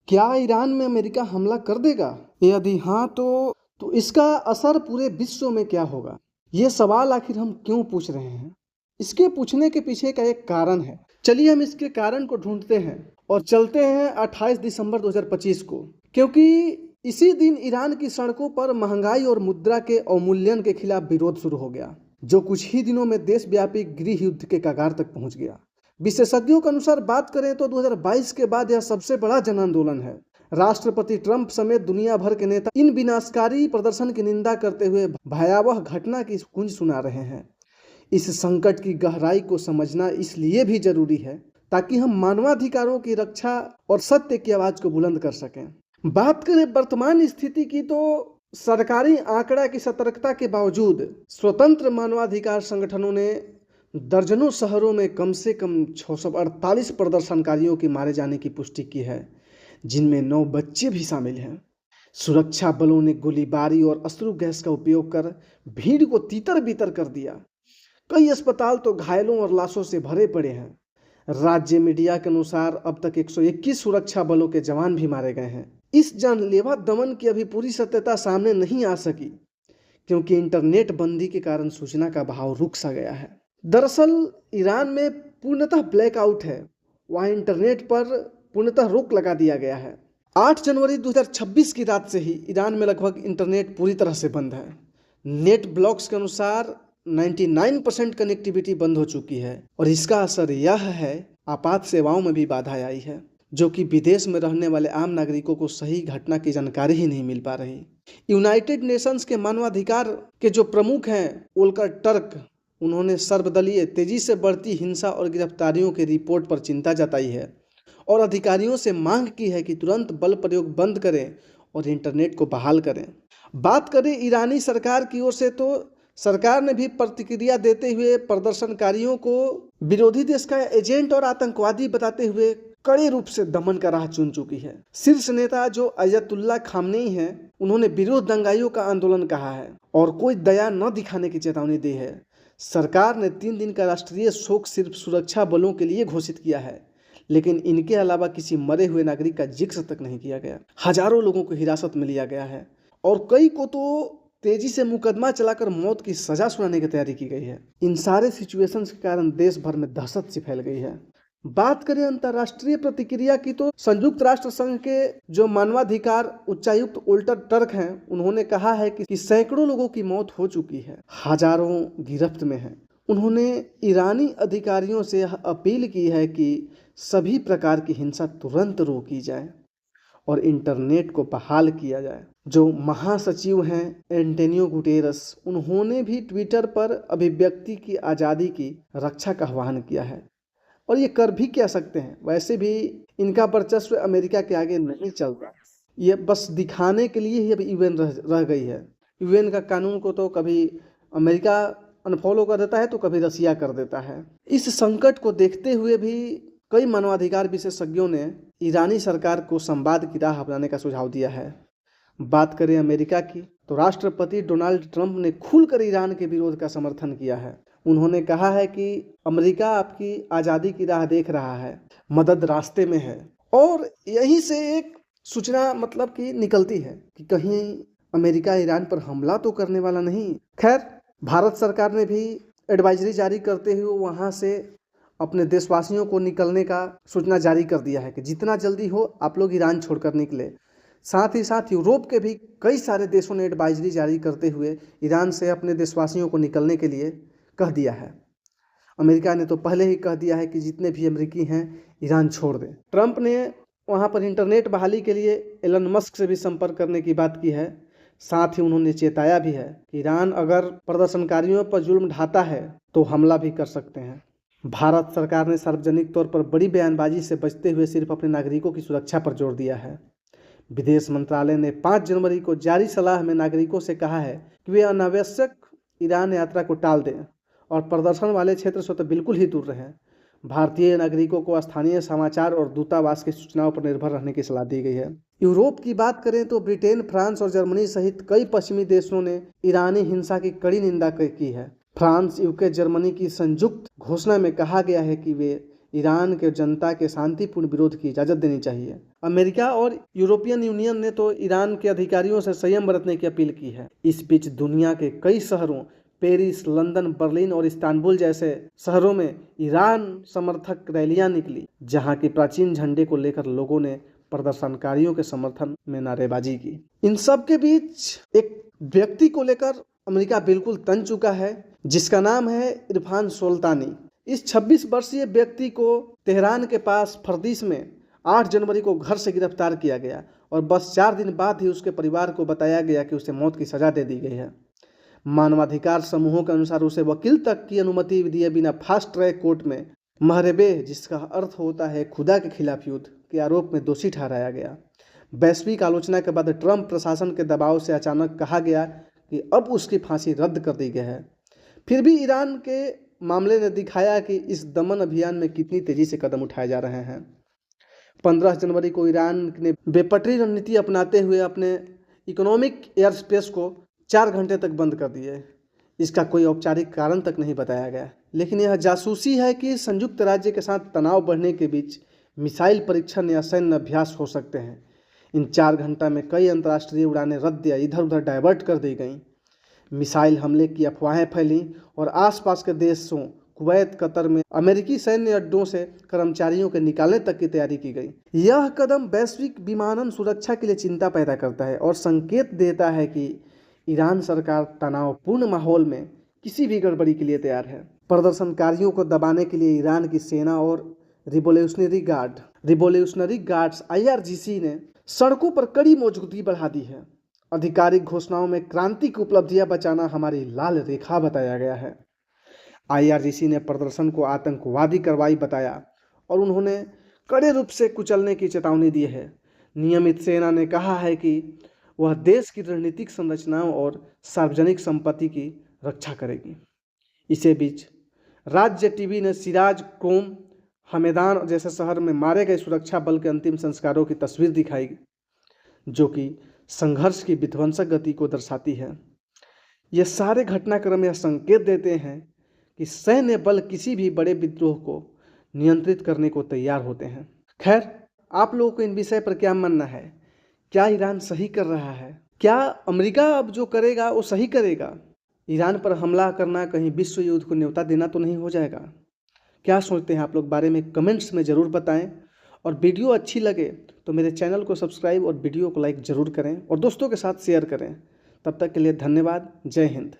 क्या ईरान में अमेरिका हमला कर देगा? यदि हाँ तो इसका असर पूरे विश्व में क्या होगा? ये सवाल आखिर हम क्यों पूछ रहे हैं? इसके पूछने के पीछे का एक कारण है। चलिए हम इसके कारण को ढूंढते हैं और चलते हैं 28 दिसंबर 2025 को, क्योंकि इसी दिन ईरान की सड़कों पर महंगाई और मुद्रा के अवमूल्यन के खिलाफ विरोध शुरू हो गया, जो कुछ ही दिनों में देशव्यापी गृह युद्ध के कगार तक पहुंच गया। विशेषज्ञों के अनुसार बात करें तो 2022 के बाद यह सबसे बड़ा जन आंदोलन है। राष्ट्रपति ट्रंप समेत दुनिया भर के नेता इन विनाशकारी प्रदर्शन की निंदा करते हुए भयावह घटना की गूंज सुना रहे हैं। इस संकट की गहराई को समझना इसलिए भी जरूरी है ताकि हम मानवाधिकारों की रक्षा और सत्य की आवाज को बुलंद कर सकें। बात करें वर्तमान स्थिति की तो सरकारी आंकड़ा की सतर्कता के बावजूद स्वतंत्र मानवाधिकार संगठनों ने दर्जनों शहरों में कम से कम 648 प्रदर्शनकारियों के मारे जाने की पुष्टि की है, जिनमें 9 बच्चे भी शामिल हैं। सुरक्षा बलों ने गोलीबारी और अश्रु गैस का उपयोग कर भीड़ को तीतर बीतर कर दिया। कई अस्पताल तो घायलों और लाशों से भरे पड़े हैं। राज्य मीडिया के अनुसार अब तक 121 सुरक्षा बलों के जवान भी मारे गए हैं। इस जानलेवा दमन की अभी पूरी सत्यता सामने नहीं आ सकी, क्योंकि इंटरनेट बंदी के कारण सूचना का बहाव रुक सा गया है। दरअसल ईरान में पूर्णतः ब्लैकआउट है। वहाँ इंटरनेट पर पूर्णतः रोक लगा दिया गया है। 8 जनवरी 2026 की रात से ही ईरान में लगभग इंटरनेट पूरी तरह से बंद है। नेट ब्लॉक्स के अनुसार 99% कनेक्टिविटी बंद हो चुकी है और इसका असर यह है आपात सेवाओं में भी बाधा आई है, जो कि विदेश में रहने वाले आम नागरिकों को सही घटना की जानकारी ही नहीं मिल पा रही। यूनाइटेड नेशंस के मानवाधिकार के जो प्रमुख हैं वोल्कर टर्क, उन्होंने सर्वदलीय तेजी से बढ़ती हिंसा और गिरफ्तारियों की रिपोर्ट पर चिंता जताई है और अधिकारियों से मांग की है कि तुरंत बल प्रयोग बंद करें और इंटरनेट को बहाल करें। बात करें ईरानी सरकार की ओर से तो सरकार ने भी प्रतिक्रिया देते हुए प्रदर्शनकारियों को विरोधी देश का एजेंट और आतंकवादी बताते हुए कड़े रूप से दमन का राह चुन चुकी है। शीर्ष नेता जो अयतुल्ला खामनेई हैं, उन्होंने विरोध दंगाइयों का आंदोलन कहा है और कोई दया न दिखाने की चेतावनी दी है। सरकार ने 3 दिन का राष्ट्रीय शोक सिर्फ सुरक्षा बलों के लिए घोषित किया है, लेकिन इनके अलावा किसी मरे हुए नागरिक का जिक्र तक नहीं किया गया। हजारों लोगों को हिरासत में लिया गया है और कई को तो तेजी से मुकदमा चलाकर मौत की सजा सुनाने की तैयारी की गई है। इन सारे सिचुएशंस के कारण देश भर में दहशत सी फैल गई है। बात करें अंतर्राष्ट्रीय प्रतिक्रिया की तो संयुक्त राष्ट्र संघ के जो मानवाधिकार उच्चायुक्त वोल्कर टर्क हैं, उन्होंने कहा है कि सैकड़ों लोगों की मौत हो चुकी है, हजारों गिरफ्त में हैं। उन्होंने ईरानी अधिकारियों से अपील की है कि सभी प्रकार की हिंसा तुरंत रोकी जाए और इंटरनेट को बहाल किया जाए। जो महासचिव हैं एंटोनियो गुटेरस, उन्होंने भी ट्विटर पर अभिव्यक्ति की आज़ादी की रक्षा का आह्वान किया है और ये कर भी क्या सकते हैं। वैसे भी इनका वर्चस्व अमेरिका के आगे नहीं चलता, ये बस दिखाने के लिए ही अब यूएन रह गई है। यूएन का कानून को तो कभी अमेरिका अनफॉलो कर देता है तो कभी रसिया कर देता है। इस संकट को देखते हुए भी कई मानवाधिकार विशेषज्ञों ने ईरानी सरकार को संवाद की राह अपनाने का सुझाव दिया है। बात करें अमेरिका की तो राष्ट्रपति डोनाल्ड ट्रंप ने खुलकर ईरान के विरोध का समर्थन किया है। उन्होंने कहा है कि अमेरिका आपकी आज़ादी की राह देख रहा है, मदद रास्ते में है। और यहीं से एक सूचना मतलब कि निकलती है कि कहीं अमेरिका ईरान पर हमला तो करने वाला नहीं। खैर, भारत सरकार ने भी एडवाइजरी जारी करते हुए वहाँ से अपने देशवासियों को निकलने का सूचना जारी कर दिया है कि जितना जल्दी हो आप लोग ईरान छोड़कर निकले। साथ ही साथ यूरोप के भी कई सारे देशों ने एडवाइजरी जारी करते हुए ईरान से अपने देशवासियों को निकलने के लिए कह दिया है। अमेरिका ने तो पहले ही कह दिया है कि जितने भी अमेरिकी हैं ईरान छोड़ दें। ट्रंप ने वहाँ पर इंटरनेट बहाली के लिए एलन मस्क से भी संपर्क करने की बात की है। साथ ही उन्होंने चेताया भी है कि ईरान अगर प्रदर्शनकारियों पर जुल्म ढाता है तो हमला भी कर सकते हैं। भारत सरकार ने सार्वजनिक तौर पर बड़ी बयानबाजी से बचते हुए सिर्फ अपने नागरिकों की सुरक्षा पर जोर दिया है। विदेश मंत्रालय ने 5 जनवरी को जारी सलाह में नागरिकों से कहा है कि वे अनावश्यक ईरान यात्रा को टाल दें और प्रदर्शन वाले क्षेत्र से तो बिल्कुल ही दूर रहें। भारतीय नागरिकों को स्थानीय समाचार और दूतावास की सूचनाओं पर निर्भर रहने की सलाह दी गई है। यूरोप की बात करें तो ब्रिटेन, फ्रांस और जर्मनी सहित कई पश्चिमी देशों ने ईरानी हिंसा की कड़ी निंदा की है। फ्रांस, यूके, जर्मनी की संयुक्त घोषणा में कहा गया है कि वे ईरान के जनता के शांतिपूर्ण विरोध की इजाज़त देनी चाहिए। अमेरिका और यूरोपियन यूनियन ने तो ईरान के अधिकारियों से संयम बरतने की अपील की है। इस बीच दुनिया के कई शहरों पेरिस, लंदन, बर्लिन और इस्तांबुल जैसे शहरों में ईरान समर्थक रैलियां निकली, जहां की प्राचीन झंडे को लेकर लोगों ने प्रदर्शनकारियों के समर्थन में नारेबाजी की। इन सब के बीच एक व्यक्ति को लेकर अमेरिका बिल्कुल तन चुका है, जिसका नाम है इरफान सुल्तानी। इस 26 वर्षीय व्यक्ति को तेहरान के पास फर्दिस में 8 जनवरी को घर से गिरफ्तार किया गया और बस 4 दिन बाद ही उसके परिवार को बताया गया कि उसे मौत की सजा दे दी गई है। मानवाधिकार समूहों के अनुसार उसे वकील तक की अनुमति दिए बिना फास्ट ट्रैक कोर्ट में महरबे, जिसका अर्थ होता है खुदा के खिलाफ युद्ध, के आरोप में दोषी ठहराया गया। वैश्विक आलोचना के बाद ट्रंप प्रशासन के दबाव से अचानक कहा गया कि अब उसकी फांसी रद्द कर दी गई है। फिर भी ईरान के मामले ने दिखाया कि इस दमन अभियान में कितनी तेजी से कदम उठाए जा रहे हैं। 15 जनवरी को ईरान ने बेपटरी रणनीति अपनाते हुए अपने इकोनॉमिक एयर स्पेस को 4 घंटे तक बंद कर दिए। इसका कोई औपचारिक कारण तक नहीं बताया गया, लेकिन यह जासूसी है कि संयुक्त राज्य के साथ तनाव बढ़ने के बीच मिसाइल परीक्षण या सैन्य अभ्यास हो सकते हैं। इन 4 घंटा में कई अंतर्राष्ट्रीय उड़ानें रद्द या इधर उधर डाइवर्ट कर दी गईं। मिसाइल हमले की अफवाहें फैलीं और आसपास के देशों कुवैत, कतर में अमेरिकी सैन्य अड्डों से कर्मचारियों के निकालने तक की तैयारी की गई। यह कदम वैश्विक विमानन सुरक्षा के लिए चिंता पैदा करता है और संकेत देता है कि ईरान सरकार तनावपूर्ण माहौल में किसी भी गड़बड़ी के लिए तैयार है। प्रदर्शनकारियों को दबाने के लिए ईरान की सेना और रिवोल्यूशनरी गार्ड्स IRGC ने सड़कों पर कड़ी मौजूदगी बढ़ा दी है। आधिकारिक घोषणाओं में क्रांति की उपलब्धियां बचाना हमारी लाल रेखा बताया गया है। IRGC ने प्रदर्शन को आतंकवादी कार्रवाई बताया और उन्होंने कड़े रूप से कुचलने की चेतावनी दी है। नियमित सेना ने कहा है कि वह देश की रणनीतिक संरचनाओं और सार्वजनिक संपत्ति की रक्षा करेगी। इसी बीच राज्य टीवी ने सिराज, कोम, हमेदान जैसे शहर में मारे गए सुरक्षा बल के अंतिम संस्कारों की तस्वीर दिखाई, जो कि संघर्ष की विध्वंसक गति को दर्शाती है। ये सारे घटनाक्रम यह संकेत देते हैं कि सैन्य बल किसी भी बड़े विद्रोह को नियंत्रित करने को तैयार होते हैं। खैर, आप लोगों को इन विषय पर क्या मानना है? क्या ईरान सही कर रहा है? क्या अमेरिका अब जो करेगा वो सही करेगा? ईरान पर हमला करना कहीं विश्व युद्ध को न्योता देना तो नहीं हो जाएगा? क्या सोचते हैं आप लोग? बारे में कमेंट्स में ज़रूर बताएं और वीडियो अच्छी लगे तो मेरे चैनल को सब्सक्राइब और वीडियो को लाइक ज़रूर करें और दोस्तों के साथ शेयर करें। तब तक के लिए धन्यवाद। जय हिंद।